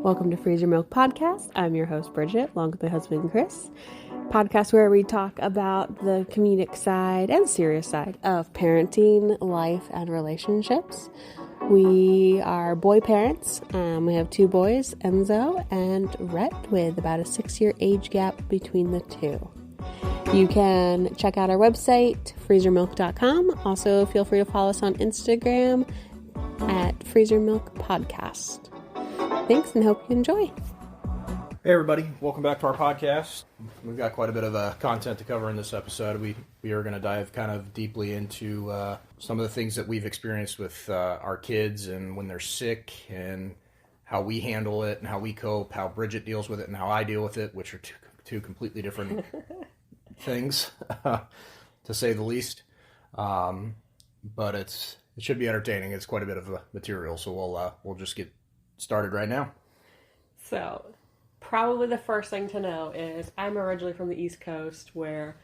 Welcome to Freezer Milk Podcast. I'm your host, Bridget, along with my husband, Chris. Podcast where we talk about the comedic side and serious side of parenting, life, and relationships. We are boy parents. We have two boys, Enzo and Rhett, with about a 6-year age gap between the two. You can check out our website, freezermilk.com. Also, feel free to follow us on Instagram at Freezer Milk Podcast. Thanks and hope you enjoy. Hey everybody, welcome back to our podcast. We've got quite a bit of content to cover in this episode. We are going to dive kind of deeply into some of the things that we've experienced with our kids and when they're sick and how we handle it and how we cope, how Bridget deals with it and how I deal with it, which are two completely different things, to say the least. But it should be entertaining. It's quite a bit of material, so we'll just get started right now. So, probably the first thing to know is I'm originally from the East Coast, where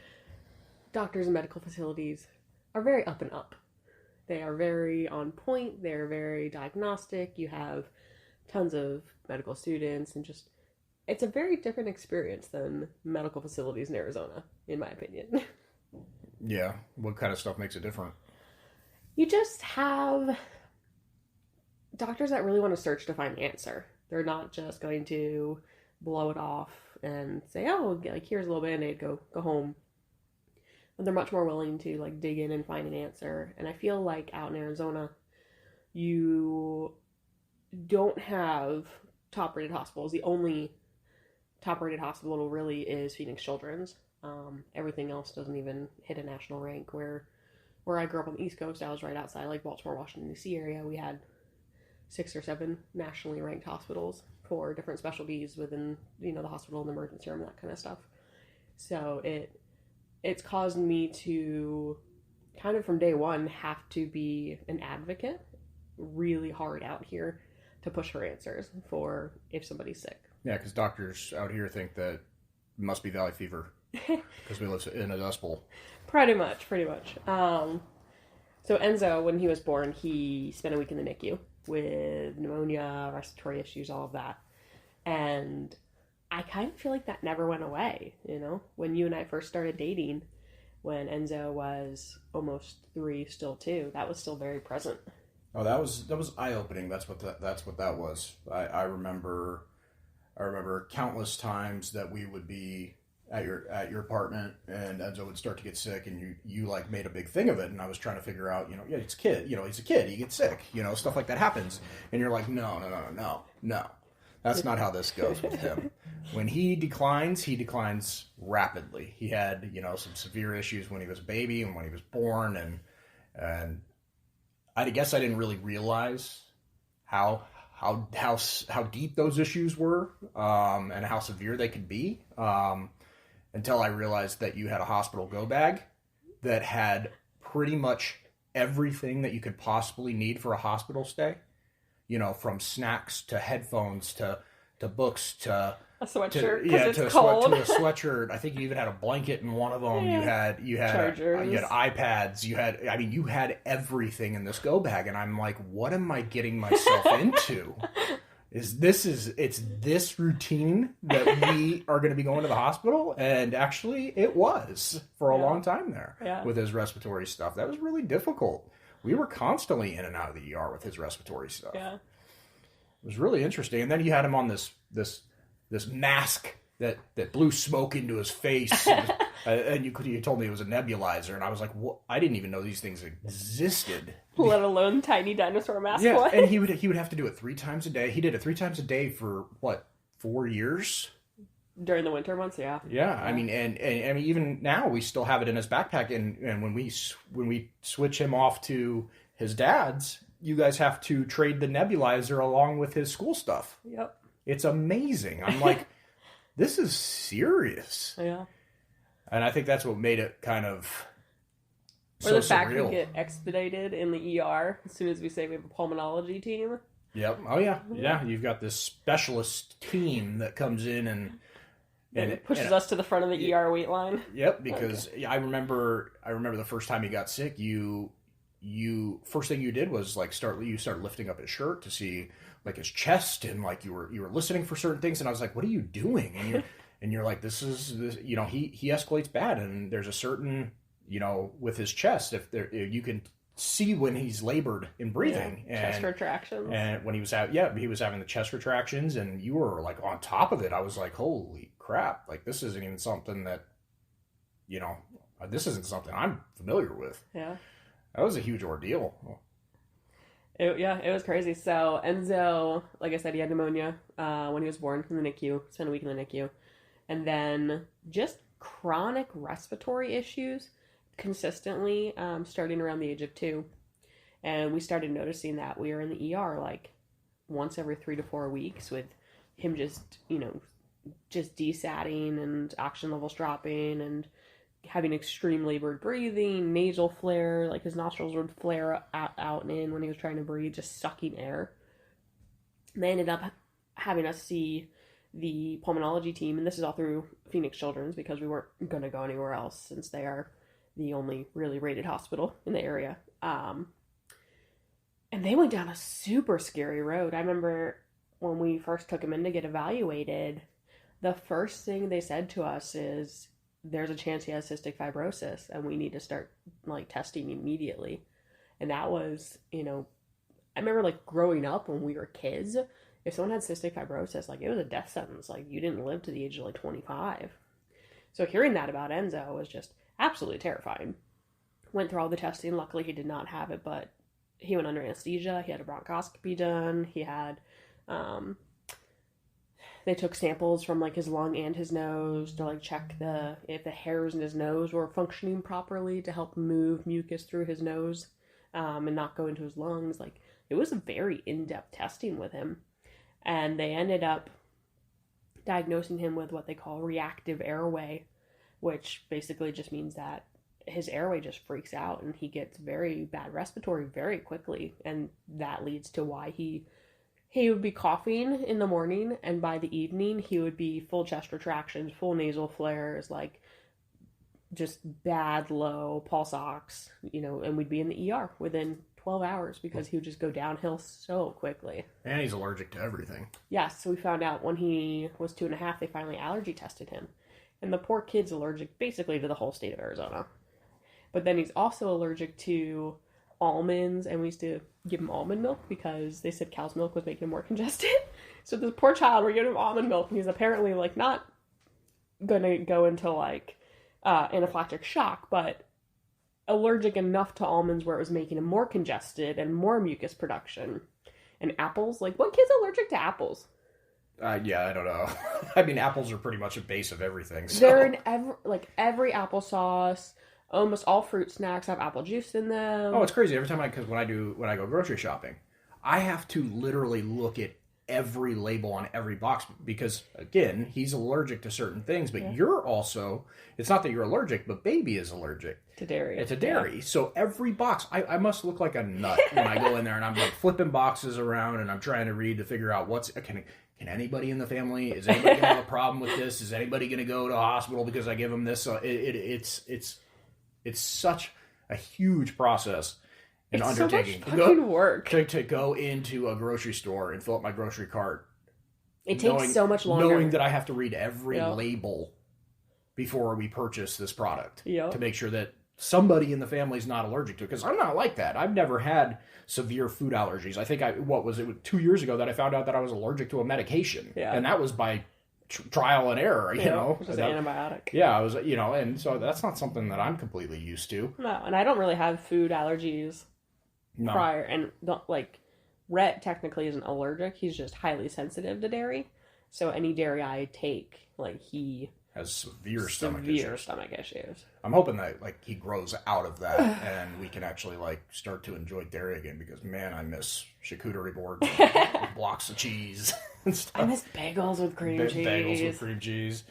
doctors and medical facilities are very up and up. They are very on point. They're very diagnostic. You have tons of medical students, and just it's a very different experience than medical facilities in Arizona, in my opinion. Yeah, what kind of stuff makes it different? You just have doctors that really want to search to find the answer. They're not just going to blow it off and say, oh, like, here's a little Band-Aid, go home. But they're much more willing to, like, dig in and find an answer. And I feel like out in Arizona, you don't have top-rated hospitals. The only top-rated hospital really is Phoenix Children's. Everything else doesn't even hit a national rank. Where I grew up on the East Coast, I was right outside, like, Baltimore, Washington, D.C. area. We had 6 or 7 nationally ranked hospitals for different specialties within, the hospital and the emergency room, that kind of stuff. So it's caused me to kind of from day one have to be an advocate really hard out here to push for answers for if somebody's sick. Yeah, because doctors out here think that it must be valley fever because we live in a dust bowl. Pretty much. So Enzo, when he was born, he spent a week in the NICU with pneumonia, respiratory issues, all of that. And I kind of feel like that never went away, When you and I first started dating, when Enzo was almost 3, still 2, that was still very present. Oh, that was eye-opening. That's what that was. I remember countless times that we would be at your apartment and Enzo would start to get sick and you like made a big thing of it, and I was trying to figure out, it's a kid, he's a kid, he gets sick, stuff like that happens, and you're like, no, that's not how this goes with him. When he declines rapidly. He had, some severe issues when he was a baby and when he was born, and I guess I didn't really realize how deep those issues were, and how severe they could be, until I realized that you had a hospital go bag that had pretty much everything that you could possibly need for a hospital stay. From snacks to headphones to books to a sweatshirt because it's cold. To a sweatshirt. I think you even had a blanket in one of them. Yeah. You had chargers. You had iPads. You had everything in this go bag, and I'm like, what am I getting myself into? It's this routine that we are going to be going to the hospital? And actually, it was for a long time there with his respiratory stuff. That was really difficult. We were constantly in and out of the ER with his respiratory stuff. Yeah. It was really interesting. And then you had him on this mask that blew smoke into his face. And you told me it was a nebulizer. And I was like, what? I didn't even know these things existed. Let alone tiny dinosaur mask. Yeah, one. And he would have to do it 3 times a day. He did it 3 times a day for, 4 years? During the winter months, yeah. Yeah, I mean, and even now we still have it in his backpack. And when we switch him off to his dad's, you guys have to trade the nebulizer along with his school stuff. Yep. It's amazing. I'm like, this is serious. Yeah. And I think that's what made it kind of or the fact we get expedited in the ER as soon as we say we have a pulmonology team. Yep. Oh, yeah. Yeah, you've got this specialist team that comes in and it pushes us to the front of the ER wait line. Yep, because I remember the first time he got sick, you you first thing you did was like start lifting up his shirt to see like his chest, and like you were listening for certain things, and I was like, what are you doing? And you're like, this, you know, he escalates bad, and there's a certain, you know, with his chest, if you can see when he's labored in breathing, and chest retractions, and when he was he was having the chest retractions, and you were like on top of it. I was like, holy crap, like this isn't even something that, you know, this isn't something I'm familiar with. Yeah, that was a huge ordeal. It was crazy. So Enzo, like I said, he had pneumonia when he was born in the NICU. Spent a week in the NICU, and then just chronic respiratory issues consistently, starting around the age of 2. And we started noticing that we were in the ER like once every 3 to 4 weeks, with him just, you know, just desatting and oxygen levels dropping and having extreme labored breathing, nasal flare, like his nostrils would flare out and in when he was trying to breathe, just sucking air. And they ended up having us see the pulmonology team, and this is all through Phoenix Children's because we weren't going to go anywhere else since they are the only really rated hospital in the area. And they went down a super scary road. I remember when we first took him in to get evaluated, the first thing they said to us is, there's a chance he has cystic fibrosis and we need to start like testing immediately. And that was, you know, I remember like growing up when we were kids, if someone had cystic fibrosis, like it was a death sentence. Like you didn't live to the age of like 25. So hearing that about Enzo was just absolutely terrifying. Went through all the testing. Luckily, he did not have it, but he went under anesthesia. He had a bronchoscopy done. He had, they took samples from like his lung and his nose to like check if the hairs in his nose were functioning properly to help move mucus through his nose, and not go into his lungs. Like it was a very in-depth testing with him, and they ended up diagnosing him with what they call reactive airway, which basically just means that his airway just freaks out and he gets very bad respiratory very quickly. And that leads to why he would be coughing in the morning, and by the evening he would be full chest retractions, full nasal flares, like just bad low pulse ox, you know, and we'd be in the ER within 12 hours because he would just go downhill so quickly. And he's allergic to everything. Yes, so we found out when he was 2.5, they finally allergy tested him. And the poor kid's allergic basically to the whole state of Arizona. But then he's also allergic to almonds, and we used to give him almond milk because they said cow's milk was making him more congested. So this poor child, we're giving him almond milk, and he's apparently like not gonna go into like anaphylactic shock, but allergic enough to almonds where it was making him more congested and more mucus production. And apples, like what kid's allergic to apples? Yeah, I don't know. I mean, apples are pretty much a base of everything. So. They're in every applesauce. Almost all fruit snacks have apple juice in them. Oh, it's crazy. Every time because when I go grocery shopping, I have to literally look at every label on every box because, again, he's allergic to certain things. But you're also, it's not that you're allergic, but baby is allergic. To dairy. It's a dairy. Yeah. So every box, I must look like a nut when I go in there and I'm like flipping boxes around and I'm trying to read to figure out can anybody in the family, is anybody going to have a problem with this? Is anybody going to go to a hospital because I give them this? So it's such a huge process and undertaking. So much fucking work. To go into a grocery store and fill up my grocery cart. It takes so much longer. Knowing that I have to read every label before we purchase this product to make sure that somebody in the family is not allergic to it. Because I'm not like that. I've never had severe food allergies. I think 2 years ago that I found out that I was allergic to a medication. Yeah. And that was by trial and error, you know. It was an antibiotic. Yeah, I was, you know, and so that's not something that I'm completely used to. No, and I don't really have food allergies prior. And Rhett technically isn't allergic. He's just highly sensitive to dairy. So any dairy I take, he has severe stomach issues. I'm hoping that he grows out of that and we can actually start to enjoy dairy again because man, I miss charcuterie boards with blocks of cheese and stuff. I miss bagels with cream cheese. Bagels with cream cheese.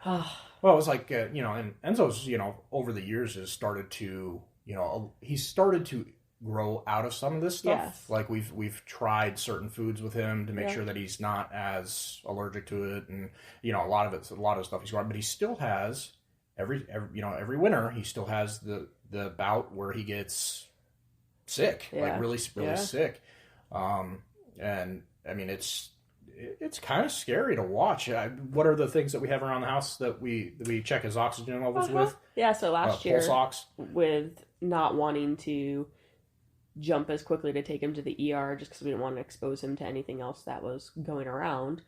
Well, it was you know, and Enzo's, you know, over the years has started to, you know, he's started to grow out of some of this stuff. Yes. We've tried certain foods with him to make sure that he's not as allergic to it, and you know a lot of stuff he's growing, but he still has every winter he still has the bout where he gets sick, Yeah. like really Yeah. sick. And I mean, it's kind of scary to watch. What are the things that we have around the house that we check his oxygen levels with? Yeah, so last year, Pulse ox. with not wanting to jump as quickly to take him to the ER just because we didn't want to expose him to anything else that was going around,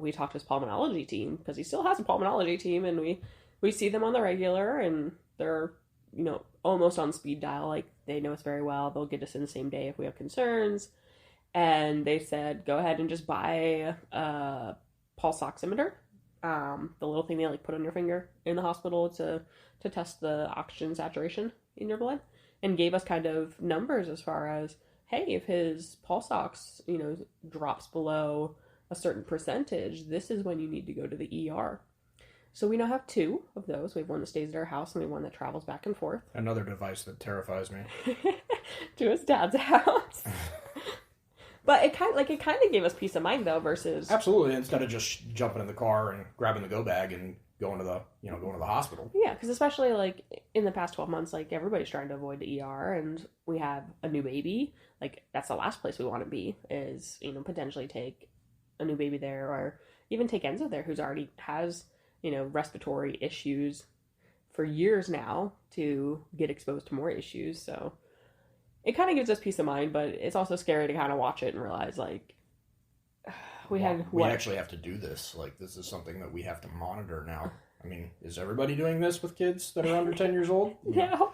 we talked to his pulmonology team, because he still has a pulmonology team, and we see them on the regular, and they're, you know, almost on speed dial. Like, they know us very well. They'll get us in the same day if we have concerns. And they said, go ahead and just buy a pulse oximeter, the little thing they like put on your finger in the hospital to test the oxygen saturation in your blood, and gave us kind of numbers as far as, hey, if his pulse ox, you know, drops below a certain percentage, this is when you need to go to the ER. So we now have 2 of those. We have one that stays at our house, and we have one that travels back and forth. Another device that terrifies me. To his dad's house. But it kind of gave us peace of mind, though, versus... Absolutely, instead of just jumping in the car and grabbing the go bag and going to the hospital. Yeah, because especially, like, in the past 12 months, like, everybody's trying to avoid the ER, and we have a new baby. Like, that's the last place we want to be, is, you know, potentially take a new baby there, or even take Enzo there, who's already has, you know, respiratory issues for years now, to get exposed to more issues. So it kind of gives us peace of mind, but it's also scary to kind of watch it and realize, like, we actually have to do this. Like, this is something that we have to monitor now. I mean, is everybody doing this with kids that are under 10 years old? No.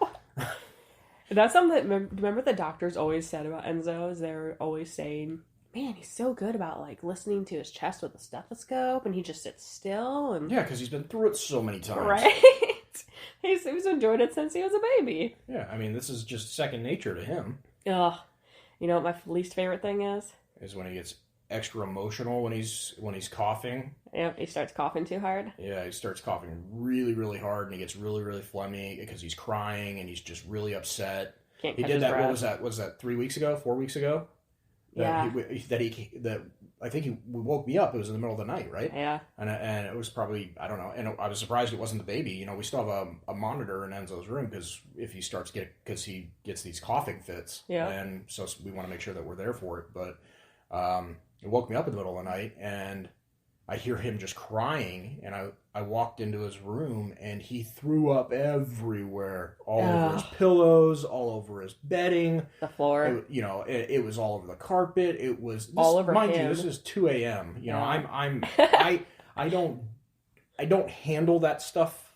That's something that, remember the doctors always said about Enzo, is they're always saying, man, he's so good about, like, listening to his chest with a stethoscope, and he just sits still. And yeah, because he's been through it so many times. Right? He's been doing it since he was a baby. Yeah, I mean, this is just second nature to him. Ugh. You know what my least favorite thing is? Is when he gets extra emotional when he's coughing. Yeah, he starts coughing too hard. Yeah, he starts coughing really, really hard, and he gets really, really phlegmy because he's crying and he's just really upset. Can't he catch did his that. breath. What was that? Was that 3 weeks ago? 4 weeks ago? Yeah. I think he woke me up. It was in the middle of the night, right? Yeah. And it was probably, I don't know. And I was surprised it wasn't the baby. You know, we still have a monitor in Enzo's room because if he because he gets these coughing fits. Yeah. And so we want to make sure that we're there for it. But it woke me up in the middle of the night, and I hear him just crying, and I walked into his room, and he threw up everywhere, all over his pillows, all over his bedding, the floor. It was all over the carpet. It was all over mind him. you, this is 2 a.m. You know, Yeah. I don't handle that stuff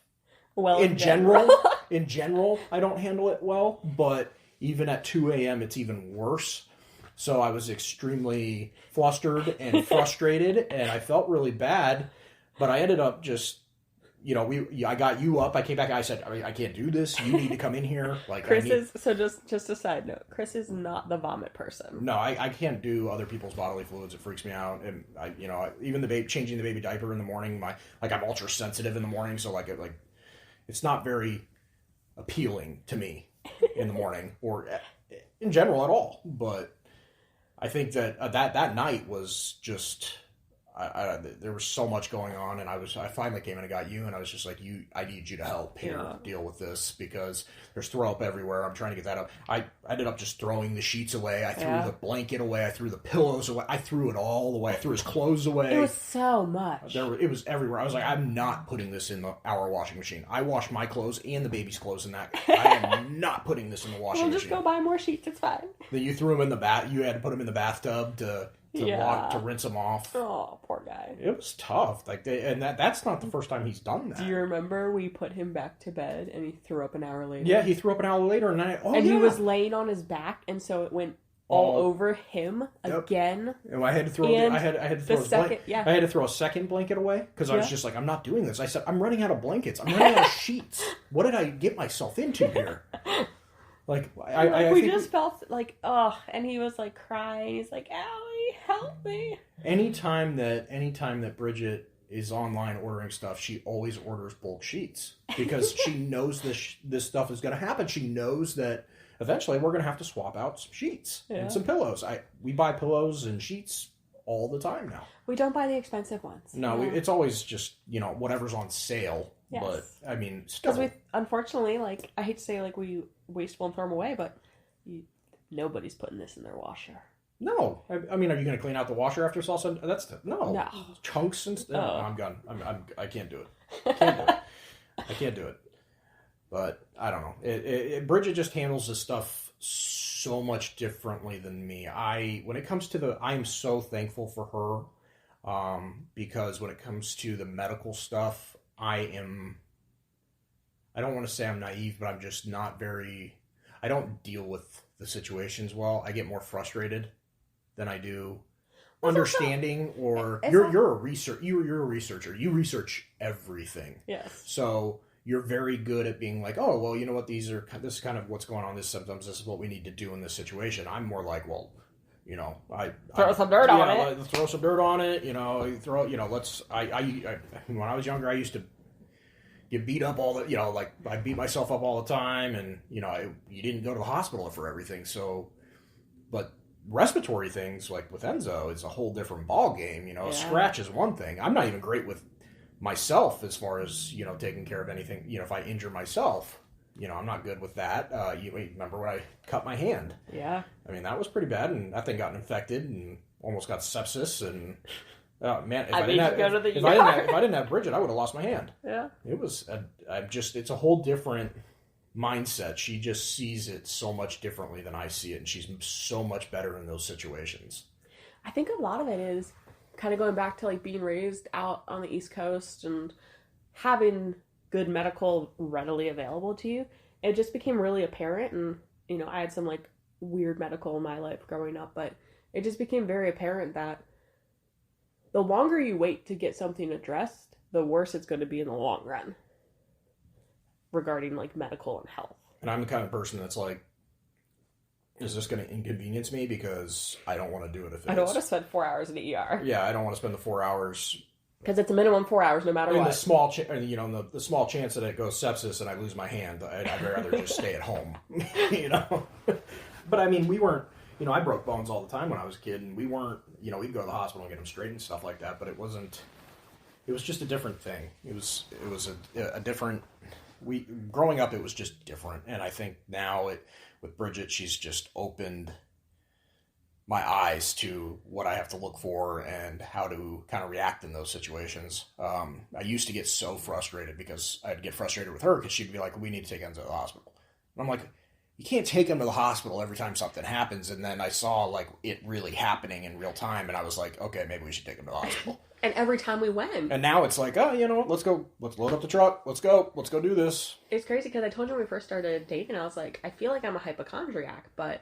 Well, in general. In general, I don't handle it well, but even at 2 a.m., it's even worse. So I was extremely flustered and frustrated, and I felt really bad. But I ended up just, I got you up. I came back. I said, I can't do this. You need to come in here. Like, so just a side note. Chris is not the vomit person. No, I can't do other people's bodily fluids. It freaks me out. And even changing the baby diaper in the morning. I'm ultra sensitive in the morning, so it's not very appealing to me in the morning or in general at all. But I think that that night was just, there was so much going on, and I finally came in and got you, and I was just like, I need you to help here deal with this, because there's throw up everywhere. I'm trying to get that up. I ended up just throwing the sheets away. I threw the blanket away. I threw the pillows away. I threw it all away. I threw his clothes away. It was so much. It was everywhere. I was like, I'm not putting this in our washing machine. I wash my clothes and the baby's clothes in that. I am not putting this in the washing machine. We'll just go buy more sheets. It's fine. Then you threw them in the bath. You had to put them in the bathtub to rinse them off. Oh, poor guy. It was tough. That's not the first time he's done that. Do you remember we put him back to bed and he threw up an hour later? Yeah, he threw up an hour later, and he was laying on his back, and so it went all over him again. And I had to throw. I had to throw a second blanket away because I was just like, I'm not doing this. I said, I'm running out of blankets. I'm running out of sheets. What did I get myself into here? We just felt like, and he was like crying. He's like, Allie, help me. Anytime that Bridget is online ordering stuff, she always orders bulk sheets because she knows this stuff is going to happen. She knows that eventually we're going to have to swap out some sheets and some pillows. We buy pillows and sheets all the time now. We don't buy the expensive ones. No, it's always just, whatever's on sale. Yes. But, I mean, still. Because unfortunately, I hate to say, we wasteful and throw them away, but Nobody's putting this in their washer. No, I mean, are you going to clean out the washer after salsa? No. Chunks and stuff. No, I'm done. I can't do it. I can't do it. But I don't know. Bridget just handles this stuff so much differently than me. When it comes to I am so thankful for her, because when it comes to the medical stuff, I don't want to say I'm naive, but I'm just not I don't deal with the situations well. I get more frustrated than I do understanding. You're a researcher. You research everything. Yes. So you're very good at being like, oh, well, you know what? This is kind of what's going on. This is what we need to do in this situation. I'm more like, well, you know, throw some dirt on it. Throw some dirt on it. You know, when I was younger, I used to get beat up I beat myself up all the time, and you didn't go to the hospital for everything. So, but respiratory things like with Enzo, it's a whole different ball game. A scratch is one thing. I'm not even great with myself as far as taking care of anything. If I injure myself, I'm not good with that. You remember when I cut my hand? Yeah. I mean, that was pretty bad, and that thing got infected and almost got sepsis. And man, if I didn't have Bridget, I would have lost my hand. Yeah. It was it's a whole different mindset. She just sees it so much differently than I see it, and she's so much better in those situations. I think a lot of it is kind of going back to like being raised out on the East Coast and having good medical readily available to you. It just became really apparent, and I had some like weird medical in my life growing up, but it just became very apparent that the longer you wait to get something addressed, the worse it's going to be in the long run regarding like medical and health. And I'm the kind of person that's like, is this going to inconvenience me? Because I don't want to do it. I don't want to spend 4 hours in the ER. Yeah, I don't want to spend the 4 hours. Because it's a minimum 4 hours, no matter what. The small, the small chance that it goes sepsis and I lose my hand, I'd rather just stay at home. But I mean, we weren't. I broke bones all the time when I was a kid, and we weren't. We'd go to the hospital and get them straight and stuff like that. But it wasn't. It was just a different thing. It was a different. Growing up, it was just different, and I think now with Bridget, she's just opened my eyes to what I have to look for and how to kind of react in those situations. I used to get so frustrated because I'd get frustrated with her because she'd be like, "We need to take Enzo to the hospital," and I'm like, "You can't take him to the hospital every time something happens." And then I saw like it really happening in real time, and I was like, "Okay, maybe we should take him to the hospital." And every time we went. And now it's like, oh, let's go. Let's load up the truck. Let's go do this. It's crazy because I told you when we first started dating, I was like, I feel like I'm a hypochondriac, but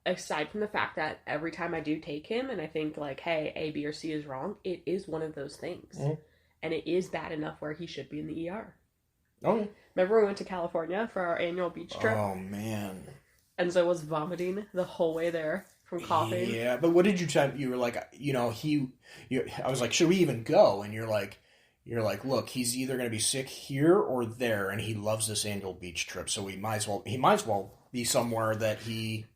aside from the fact that every time I do take him and I think like, hey, A, B, or C is wrong, it is one of those things. Mm-hmm. And it is bad enough where he should be in the ER. Oh, yeah. Remember we went to California for our annual beach trip? Oh, man. Enzo was vomiting the whole way there. From coughing. Yeah, but what did you tell? You were like, I was like, should we even go? And you're like, look, he's either going to be sick here or there, and he loves this annual beach trip, so he might as well be somewhere that he.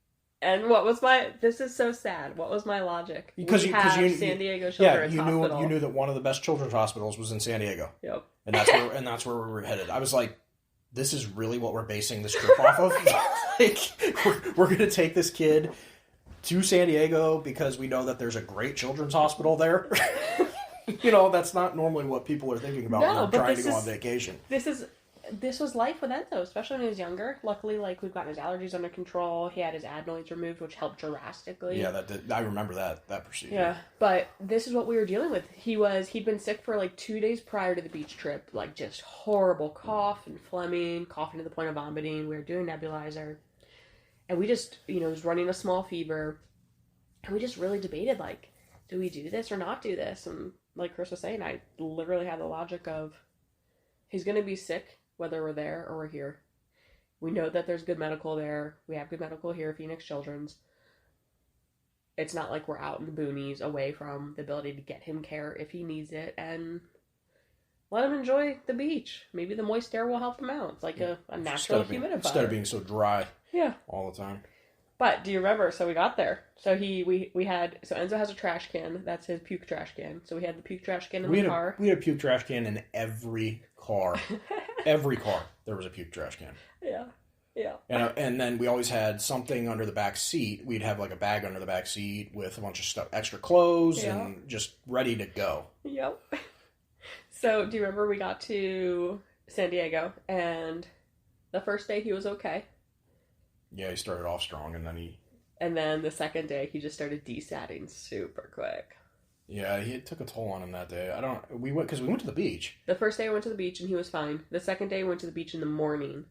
And what was this is so sad. What was my logic? Because you San Diego Children's Hospital. You knew that one of the best children's hospitals was in San Diego. Yep. And that's where we were headed. I was like, this is really what we're basing this trip off of. Like, we're going to take this kid to San Diego because we know that there's a great children's hospital there. That's not normally what people are thinking about when they're trying to go on vacation. This was life with Enzo, especially when he was younger. Luckily, like, we've gotten his allergies under control. He had his adenoids removed, which helped drastically. Yeah, I remember that procedure. Yeah, but this is what we were dealing with. He'd been sick for like 2 days prior to the beach trip, like just horrible cough and phlegming, coughing to the point of vomiting. We were doing nebulizer. And we just, was running a small fever. And we just really debated, like, do we do this or not do this? And like Chris was saying, I literally had the logic of, he's going to be sick, whether we're there or we're here. We know that there's good medical there. We have good medical here at Phoenix Children's. It's not like we're out in the boonies away from the ability to get him care if he needs it. And let him enjoy the beach. Maybe the moist air will help him out. It's like a natural humidifier. Instead of being so dry. Yeah. All the time. But do you remember? So we got there. So Enzo has a trash can. That's his puke trash can. So we had the puke trash can in the car. We had a puke trash can in every car. Every car there was a puke trash can. Yeah. Yeah. And then we always had something under the back seat. We'd have like a bag under the back seat with a bunch of stuff, extra clothes, Yeah. and just ready to go. Yep. So, do you remember we got to San Diego and the first day he was okay? Yeah, he started off strong, and then And then the second day he just started desatting super quick. yeah, it took a toll on him that day. We went to the beach. The first day I went to the beach and he was fine. The second day I went to the beach in the morning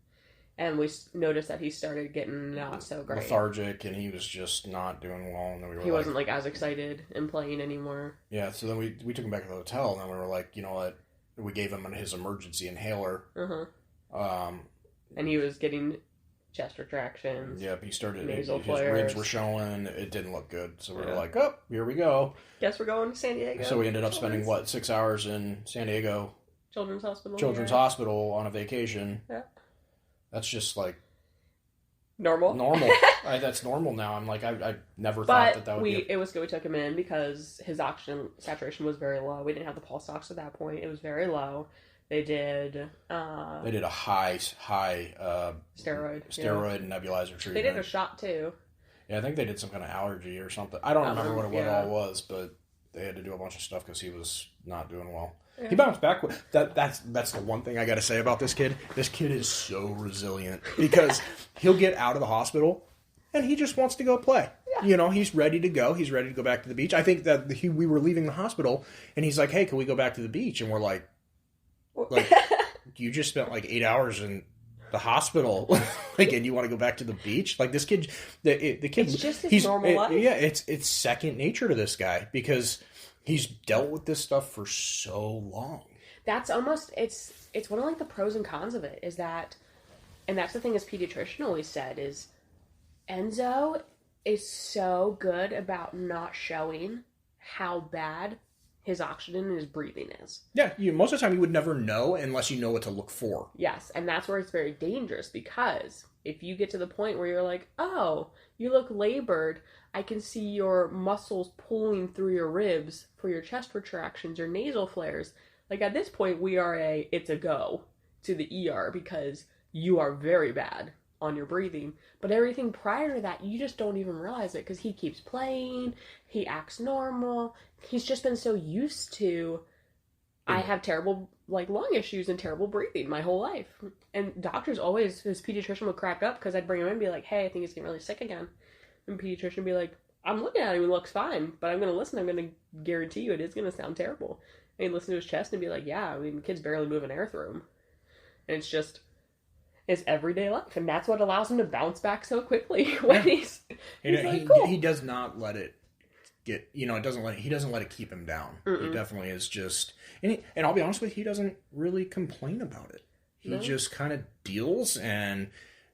and we noticed that he started getting not so great. Lethargic, and he was just not doing well. And then He wasn't like as excited and playing anymore. Yeah, so then we took him back to the hotel, and then we were like, you know what? We gave him his emergency inhaler. And he was getting chest retractions. Yep, he started. Nasal his flares. ribs were showing. It didn't look good, so we were like, "Oh, here we go." Guess we're going to San Diego. So we ended up spending 6 hours in San Diego Children's Hospital. Hospital on a vacation. Yeah. That's just like normal. That's normal now. I'm like, I never But thought that would be. It was good we took him in because his oxygen saturation was very low. We didn't have the pulse ox at that point. It was very low. They did a high steroid nebulizer treatment. They did a shot too. Yeah, I think they did some kind of allergy or something. I don't remember what it all was, but they had to do a bunch of stuff because he was not doing well. Yeah. He bounced back. That's the one thing I got to say about this kid. This kid is so resilient because he'll get out of the hospital and he just wants to go play. Yeah. You know, he's ready to go. He's ready to go back to the beach. I think that we were leaving the hospital and he's like, "Hey, can we go back to the beach?" And we're like you just spent like 8 hours in the hospital, and you want to go back to the beach? Like this kid, the kid, it's just his normal life. Yeah, it's second nature to this guy because he's dealt with this stuff for so long. That's almost it's one of like the pros and cons of it is that, and that's the thing his pediatrician always said is Enzo is so good about not showing how bad his oxygen and his breathing is. Yeah, most of the time you would never know unless you know what to look for. Yes, and that's where it's very dangerous because if you get to the point where you're like, oh, you look labored, I can see your muscles pulling through your ribs for your chest retractions, your nasal flares. Like at this point, it's a go to the ER because you are very bad on your breathing. But everything prior to that, you just don't even realize it because he keeps playing, he acts normal. He's just been so used to, I have terrible lung issues and terrible breathing my whole life. And doctors always, his pediatrician would crack up because I'd bring him in and be like, hey, I think he's getting really sick again. And the pediatrician would be like, I'm looking at him, he looks fine, but I'm going to listen, I'm going to guarantee you it is going to sound terrible. And he'd listen to his chest and be like, yeah, I mean, the kid's barely moving air through him. And it's just his everyday life. And that's what allows him to bounce back so quickly when he's like, cool. He does not let it get, he doesn't let it keep him down. Mm-mm. He definitely is just, and I'll be honest with you, he doesn't really complain about it. He just kind of deals and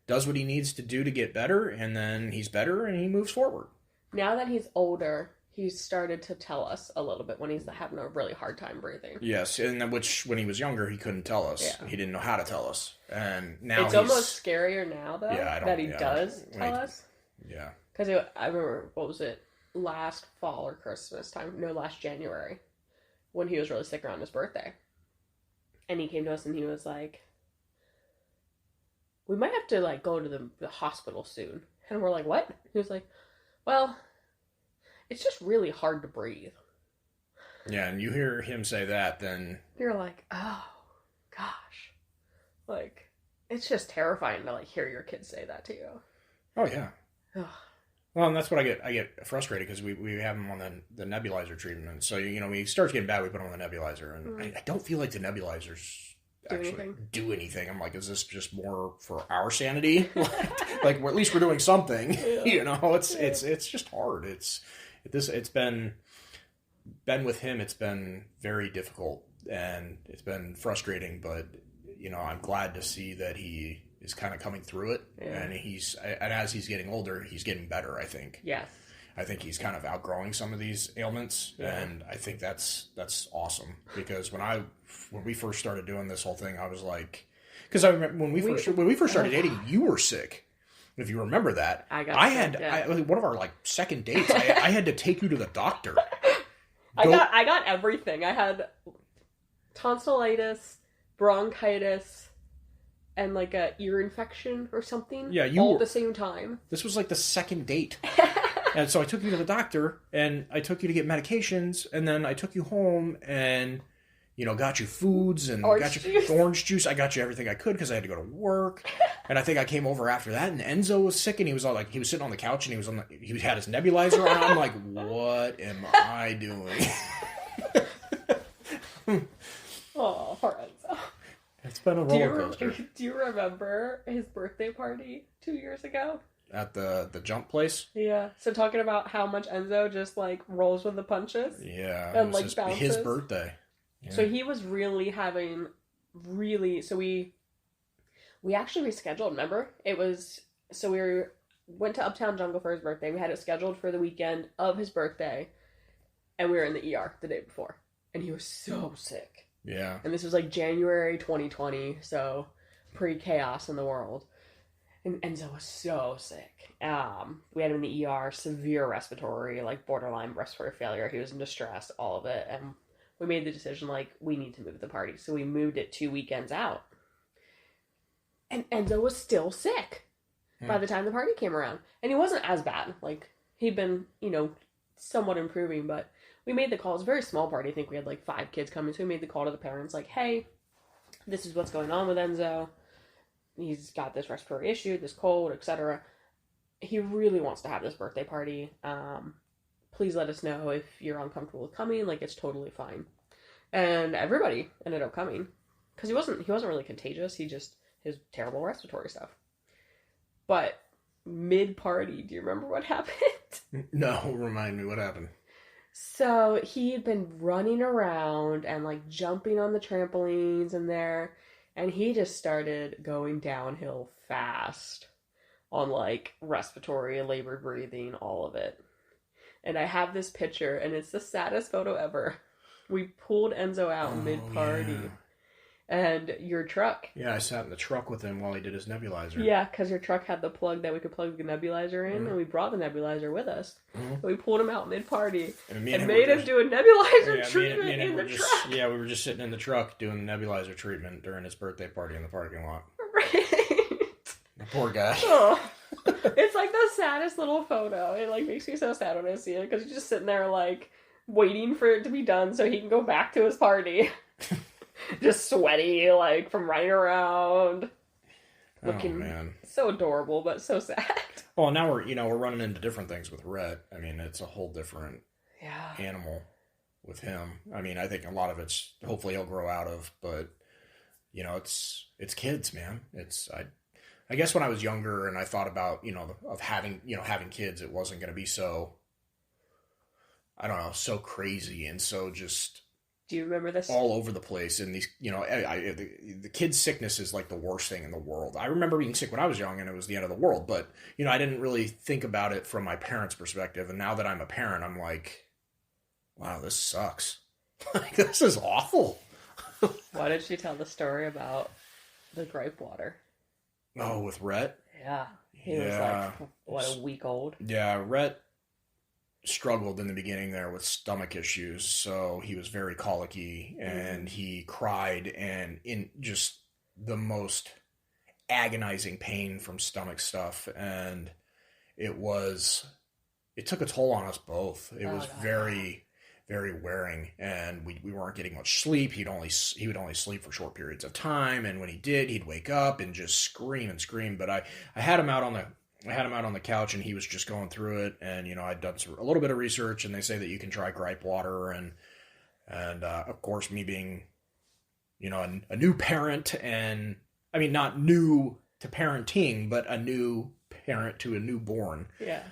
does what he needs to do to get better, and then he's better and he moves forward. Now that he's older, he's started to tell us a little bit when he's having a really hard time breathing. Yes, and which when he was younger, he couldn't tell us. Yeah. He didn't know how to tell us. And now it's almost scarier now, though, that he does tell us. Yeah. Because I remember, what was it, last fall or Christmas time? No, last January, when he was really sick around his birthday. And he came to us and he was like, we might have to go to the hospital soon. And we're like, what? He was like, well, it's just really hard to breathe. Yeah, and you hear him say that, then you're like, oh gosh, it's just terrifying to hear your kids say that to you. Oh yeah. Well, and that's what I get frustrated because we have him on the nebulizer treatment. So when he starts getting bad, we put him on the nebulizer, and I don't feel like the nebulizers do anything. I'm like, is this just more for our sanity? At least we're doing something. Yeah. It's just hard. It's been with him. It's been very difficult and it's been frustrating. But I'm glad to see that he is kind of coming through it, and as he's getting older, he's getting better. I think. Yes. I think he's kind of outgrowing some of these ailments, and I think that's awesome because when we first started doing this whole thing, I was like, because I remember when we first started dating, you were sick. If you remember that, one of our second dates. I had to take you to the doctor. I got everything. I had tonsillitis, bronchitis, and like a ear infection or something. Yeah, all at the same time. This was like the second date. And so I took you to the doctor, and I took you to get medications, and then I took you home and, got you foods and got you orange juice. I got you everything I could because I had to go to work. And I think I came over after that, and Enzo was sick, and he was sitting on the couch, and he had his nebulizer on. I'm like, what am I doing? Oh, poor Enzo. It's been a roller coaster. Do you remember his birthday party 2 years ago? At the jump place? Yeah. So talking about how much Enzo just like rolls with the punches. Yeah. And like his birthday. Yeah. So he was really having so we actually rescheduled, remember? We went to Uptown Jungle for his birthday. We had it scheduled for the weekend of his birthday, and we were in the ER the day before. And he was so sick. Yeah. And this was like January 2020, so pre-chaos in the world. And Enzo was so sick. We had him in the ER, severe respiratory, like borderline respiratory failure. He was in distress, all of it. And we made the decision, like, we need to move the party. So we moved it 2 weekends out. And Enzo was still sick by the time the party came around. And he wasn't as bad. Like, he'd been, somewhat improving. But we made the call. It was a very small party. I think we had, like, 5 kids coming. So we made the call to the parents, like, hey, this is what's going on with Enzo. He's got this respiratory issue, this cold, etc. He really wants to have this birthday party. Please let us know if you're uncomfortable with coming. Like, it's totally fine. And everybody ended up coming because he wasn't really contagious. His terrible respiratory stuff. But mid-party, do you remember what happened? No, remind me what happened. So he had been running around and like jumping on the trampolines in there. And he just started going downhill fast on like respiratory, labored breathing, all of it. And I have this picture, and it's the saddest photo ever. We pulled Enzo out mid-party. Yeah. And your truck. Yeah, I sat in the truck with him while he did his nebulizer. Yeah, because your truck had the plug that we could plug the nebulizer in, and we brought the nebulizer with us. We pulled him out mid-party and made him do a nebulizer treatment in the truck. Yeah, we were just sitting in the truck doing the nebulizer treatment during his birthday party in the parking lot. Right. The poor guy. Oh. It's like the saddest little photo. It like makes me so sad when I see it, because he's just sitting there like waiting for it to be done so he can go back to his party. Just sweaty, like, from running around. Looking so adorable, but so sad. Well, now we're running into different things with Rhett. I mean, it's a whole different animal with him. I mean, I think a lot of it's, hopefully he'll grow out of, but, it's kids, man. I guess when I was younger and I thought about, of having kids, it wasn't going to be so, I don't know, so crazy and so just... Do you remember this? All over the place. And these, the kid's sickness is like the worst thing in the world. I remember being sick when I was young and it was the end of the world. But, I didn't really think about it from my parents' perspective. And now that I'm a parent, I'm like, wow, this sucks. Like, this is awful. Why did she tell the story about the gripe water? Oh, with Rhett? Yeah. He was like, a week old? Yeah, Rhett struggled in the beginning there with stomach issues, so he was very colicky and he cried and in just the most agonizing pain from stomach stuff, and it took a toll on us both. It was very, very wearing, and we weren't getting much sleep. He would only sleep for short periods of time, and when he did, he'd wake up and just scream and scream. But I had him out on the couch, and he was just going through it. And I'd done a little bit of research, and they say that you can try gripe water, and of course, me being a new parent, and I mean not new to parenting, but a new parent to a newborn. Yeah.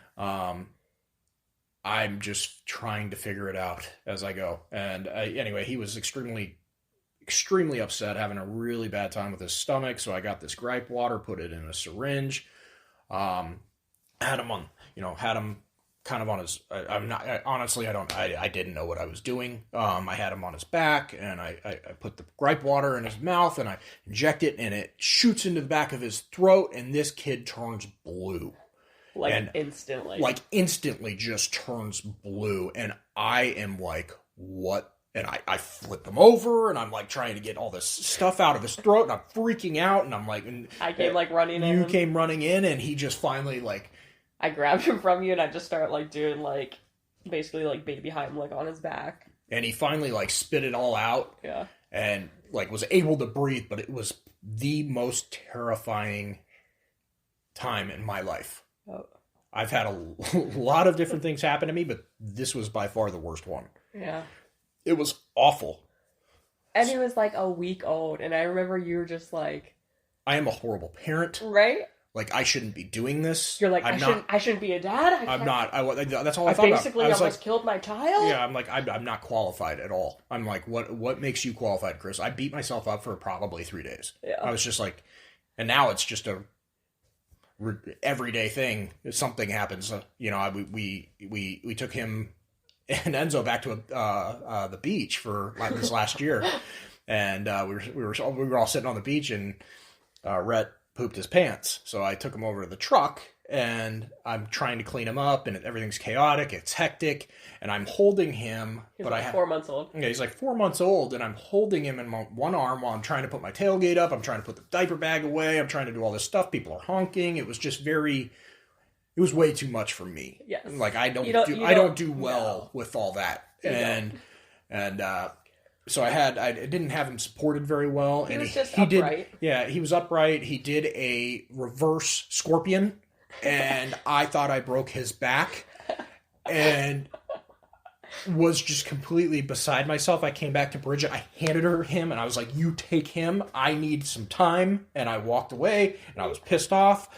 I'm just trying to figure it out as I go. And anyway, he was extremely, extremely upset, having a really bad time with his stomach. So I got this gripe water, put it in a syringe. Had him kind of on his, I didn't know what I was doing. I had him on his back, and I put the gripe water in his mouth, and I inject it, and it shoots into the back of his throat, and this kid turns blue. Instantly. Like instantly just turns blue, and I am like, what And I flip him over, and I'm like trying to get all this stuff out of his throat, and I'm freaking out, and I'm like, I came like running in. You came running in, and he just finally like, I grabbed him from you, and I just started like doing like basically like baby Heimlich on his back. And he finally like spit it all out. Yeah. And like was able to breathe, but it was the most terrifying time in my life. Oh. I've had a lot of different things happen to me, but this was by far the worst one. Yeah. It was awful. And he was like a week old, and I remember you were just like, I am a horrible parent. Right? Like, I shouldn't be doing this. You're like, I shouldn't be a dad. I'm not. That's all I I thought about. basically almost killed my child. Yeah, I'm like, I'm not qualified at all. I'm like, what makes you qualified, Chris? I beat myself up for probably 3 days. Yeah. I was just like, and now it's just a everyday thing. If something happens, we took him and Enzo back to the beach for like this last year, and we were all sitting on the beach, and Rhett pooped his pants. So I took him over to the truck, and I'm trying to clean him up, and everything's chaotic. It's hectic, and I'm holding him. He's like 4 months old. Yeah, he's like 4 months old, and I'm holding him in my one arm while I'm trying to put my tailgate up. I'm trying to put the diaper bag away. I'm trying to do all this stuff. People are honking. It was just it was way too much for me. Yes. Like I don't do well with all that. So I didn't have him supported very well. He and was just upright. He was upright. He did a reverse scorpion, and I thought I broke his back, and was just completely beside myself. I came back to Bridget. I handed her him, and I was like, "You take him. I need some time." And I walked away, and I was pissed off.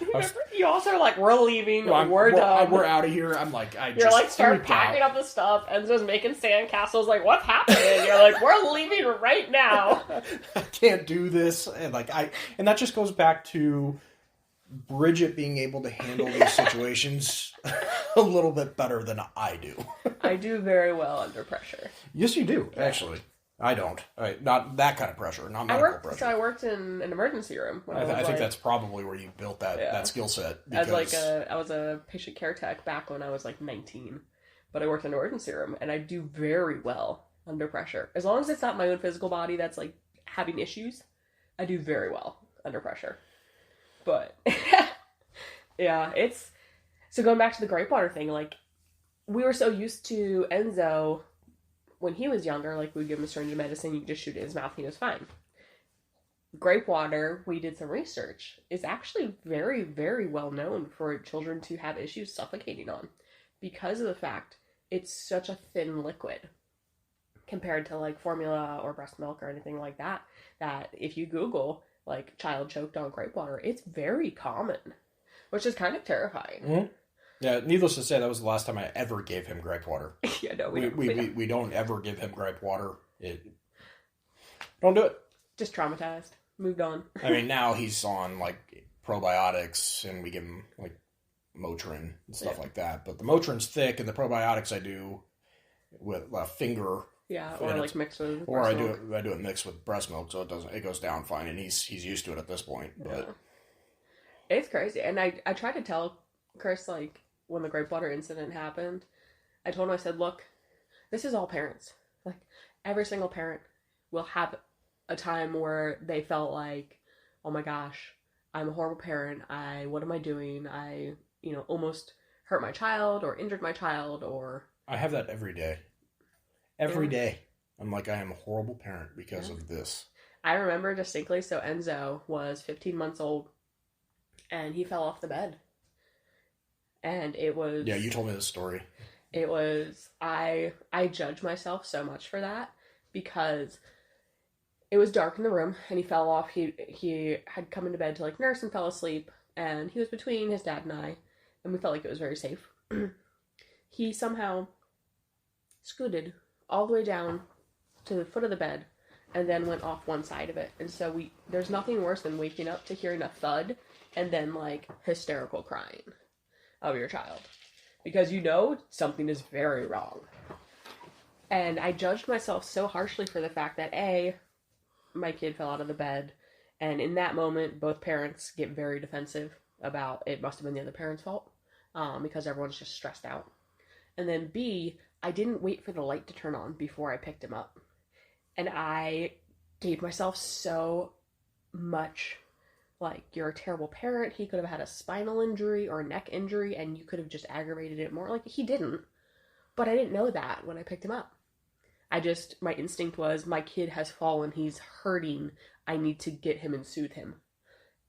You also are like, "We're leaving. We're done. We're out of here." I'm like, You're like, start packing up the stuff. Enzo's making sandcastles. Like, what's happening? You're like, we're leaving right now. I can't do this, and and that just goes back to Bridget being able to handle these situations a little bit better than I do. I do very well under pressure. Yes, you do, actually. I don't. Not that kind of pressure, not medical pressure. So I worked in an emergency room. I think that's probably where you built that skill set. I was a patient care tech back when I was like 19. But I worked in an emergency room, and I do very well under pressure. As long as it's not my own physical body that's like having issues, I do very well under pressure. But yeah, so going back to the grape water thing, like we were so used to Enzo when he was younger, like we'd give him a syringe of medicine, you could just shoot it in his mouth, and he was fine. Grape water, we did some research, is actually very, very well known for children to have issues suffocating on because of the fact it's such a thin liquid compared to like formula or breast milk or anything like that, that if you Google like child choked on grape water, it's very common, which is kind of terrifying. Mm-hmm. Yeah, needless to say, that was the last time I ever gave him grape water. Yeah, no, we don't ever give him grape water. Don't do it. Just traumatized. Moved on. I mean, now he's on like probiotics, and we give him like Motrin and stuff like that. But the Motrin's thick, and the probiotics I do with a finger. Yeah, or like mixed with or I do it mixed with breast milk, so it goes down fine, and he's used to it at this point. But it's crazy, and I tried to tell Chris, like when the grape water incident happened, I told him, I said, look, this is all parents. Like every single parent will have a time where they felt like, oh my gosh, I'm a horrible parent. What am I doing? I almost hurt my child or injured my child, or I have that every day. Every day. I'm like, I am a horrible parent because of this. I remember distinctly, so Enzo was 15 months old, and he fell off the bed. And it was... Yeah, you told me this story. It was... I judge myself so much for that, because it was dark in the room, and he fell off. He had come into bed to, like, nurse and fell asleep, and he was between his dad and I, and we felt like it was very safe. He somehow scooted all the way down to the foot of the bed, and then went off one side of it. And so there's nothing worse than waking up to hearing a thud, and then, like, hysterical crying of your child. Because something is very wrong. And I judged myself so harshly for the fact that, A, my kid fell out of the bed, and in that moment, both parents get very defensive about it must have been the other parent's fault, because everyone's just stressed out. And then B, I didn't wait for the light to turn on before I picked him up. And I gave myself so much, like, you're a terrible parent. He could have had a spinal injury or a neck injury, and you could have just aggravated it more. Like, he didn't. But I didn't know that when I picked him up. My instinct was, my kid has fallen. He's hurting. I need to get him and soothe him.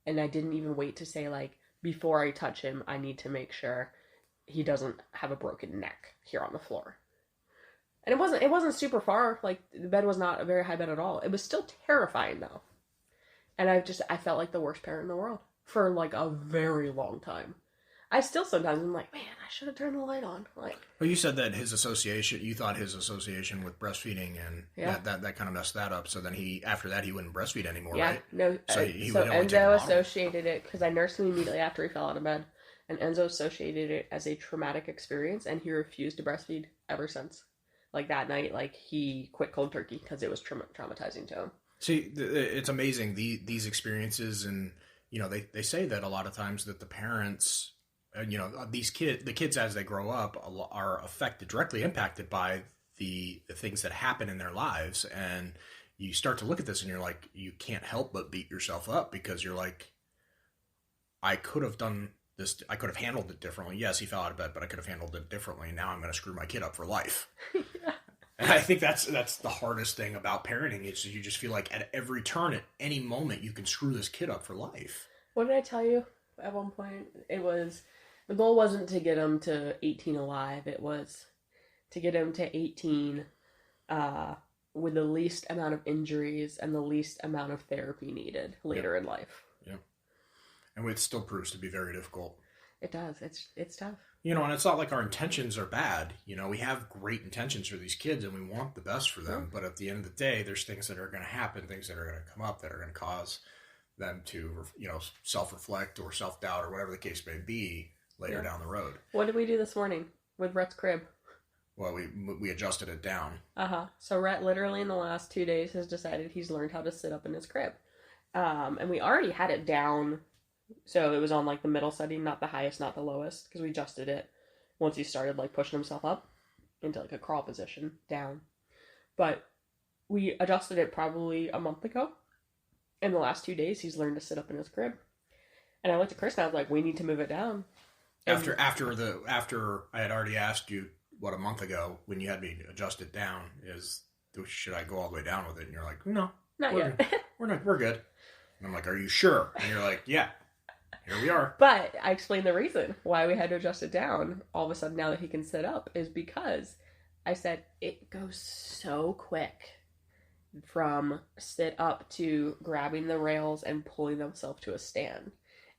And I didn't even wait to say, like, before I touch him, I need to make sure he doesn't have a broken neck here on the floor. And it wasn't super far. Like, the bed was not a very high bed at all. It was still terrifying, though. And I felt like the worst parent in the world for, like, a very long time. I still sometimes am like, man, I should have turned the light on. Like, well, you said that you thought his association with breastfeeding and that kind of messed that up. So then after that, he wouldn't breastfeed anymore, right? No. So Enzo associated it, because I nursed him immediately after he fell out of bed. And Enzo associated it as a traumatic experience, and he refused to breastfeed ever since. Like, that night, like, he quit cold turkey because it was traumatizing to him. See, it's amazing, these experiences, and, you know, they say that a lot of times that the parents, you know, the kids as they grow up are directly impacted by the things that happen in their lives. And you start to look at this and you're like, you can't help but beat yourself up, because you're like, I could have done this. I could have handled it differently. Yes, he fell out of bed, but I could have handled it differently. Now I'm going to screw my kid up for life. Yeah. And I think that's the hardest thing about parenting, is you just feel like at every turn, at any moment, you can screw this kid up for life. What did I tell you at one point? The goal wasn't to get him to 18 alive. It was to get him to 18 with the least amount of injuries and the least amount of therapy needed later in life. Yeah. And it still proves to be very difficult. It does. It's tough. You know, and it's not like our intentions are bad. You know, we have great intentions for these kids and we want the best for them. But at the end of the day, there's things that are going to happen, things that are going to come up that are going to cause them to, you know, self-reflect or self-doubt or whatever the case may be later down the road. What did we do this morning with Rhett's crib? Well, we adjusted it down. So Rhett literally in the last 2 days has decided he's learned how to sit up in his crib. And we already had it down. So it was on, like, the middle setting, not the highest, not the lowest, because we adjusted it once he started, like, pushing himself up into, like, a crawl position down. But we adjusted it probably a month ago. In the last 2 days, he's learned to sit up in his crib. And I looked at Chris and I was like, we need to move it down. After I had already asked you, what, a month ago, when you had me adjust it down, should I go all the way down with it? And you're like, no, not yet. We're good. And I'm like, are you sure? And you're like, yeah. Here we are. But I explained the reason why we had to adjust it down all of a sudden now that he can sit up is because I said it goes so quick from sit up to grabbing the rails and pulling himself to a stand.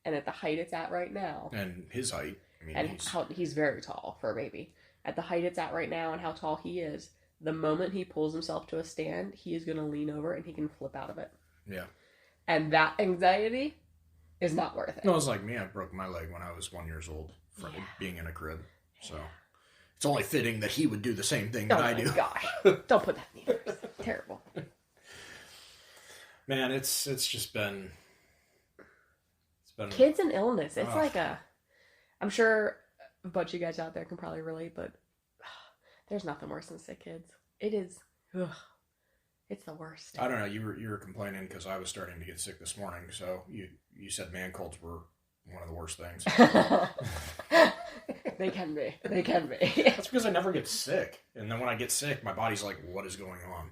And at the height it's at right now. And his height. I mean, and he's very tall for a baby. At the height it's at right now and how tall he is, the moment he pulls himself to a stand, he is going to lean over and he can flip out of it. Yeah. And that anxiety is not worth it. No, it's like me. I broke my leg when I was 1 year old from being in a crib. So it's only fitting that he would do the same thing that I do. Oh, gosh. Don't put that in the universe. Terrible. Man, it's just been... Kids and illness. It's like I'm sure a bunch of you guys out there can probably relate, but there's nothing worse than sick kids. It is... It's the worst. I don't know. You were complaining because I was starting to get sick this morning. So you said man colds were one of the worst things. They can be. They can be. That's because I never get sick. And then when I get sick, my body's like, what is going on?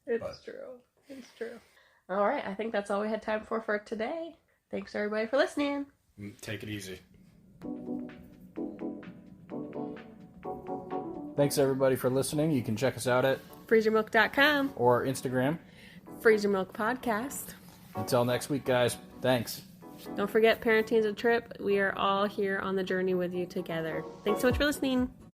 It's true. All right. I think that's all we had time for today. Thanks, everybody, for listening. Take it easy. Thanks, everybody, for listening. You can check us out at freezermilk.com or Instagram, Freezer Milk Podcast. Until next week, guys. Thanks. Don't forget, parenting is a trip. We are all here on the journey with you together. Thanks so much for listening.